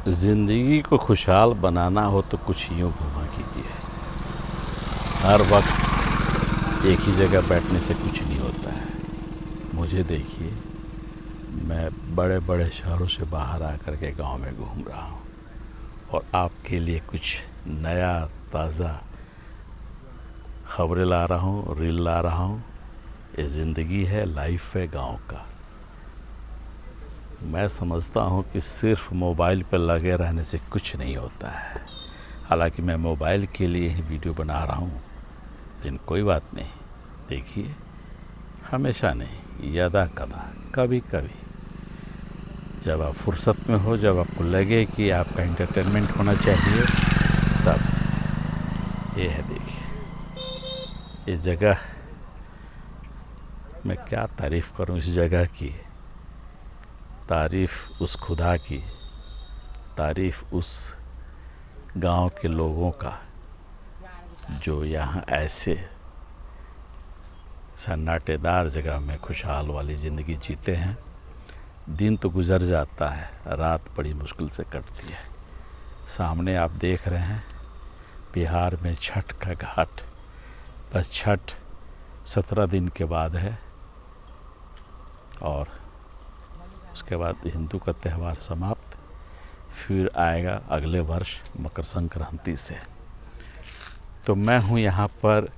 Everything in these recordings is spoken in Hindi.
ज़िंदगी को खुशहाल बनाना हो तो कुछ यूँ घूमा कीजिए। हर वक्त एक ही जगह बैठने से कुछ नहीं होता है। मुझे देखिए, मैं बड़े बड़े शहरों से बाहर आकर के गांव में घूम रहा हूँ और आपके लिए कुछ नया ताज़ा खबरें ला रहा हूँ, रील ला रहा हूँ। ये ज़िंदगी है, लाइफ है गांव का। मैं समझता हूँ कि सिर्फ मोबाइल पर लगे रहने से कुछ नहीं होता है। हालांकि मैं मोबाइल के लिए ही वीडियो बना रहा हूँ, लेकिन कोई बात नहीं। देखिए, हमेशा नहीं, यदा कदा, कभी कभी जब आप फुर्सत में हो, जब आपको लगे कि आपका एंटरटेनमेंट होना चाहिए, तब ये है। देखिए, ये जगह, मैं क्या तारीफ़ करूं इस जगह की। तारीफ़ उस खुदा की, तारीफ़ उस गांव के लोगों का जो यहाँ ऐसे सन्नाटेदार जगह में खुशहाल वाली ज़िंदगी जीते हैं। दिन तो गुज़र जाता है, रात बड़ी मुश्किल से कटती है। सामने आप देख रहे हैं बिहार में छठ का घाट। बस छठ 17 दिन के बाद है और उसके बाद हिंदू का त्यौहार समाप्त। फिर आएगा अगले वर्ष मकर संक्रांति से। तो मैं हूँ यहाँ पर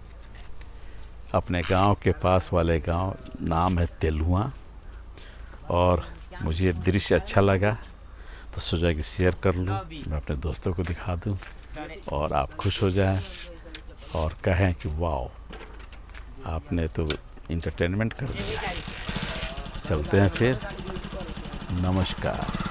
अपने गांव के पास वाले गांव, नाम है तेलुआ, और मुझे ये दृश्य अच्छा लगा तो सोचा कि शेयर कर लूँ, मैं अपने दोस्तों को दिखा दूँ और आप खुश हो जाएं और कहें कि वाह, आपने तो इंटरटेनमेंट कर दिया। चलते हैं फिर, नमस्कार।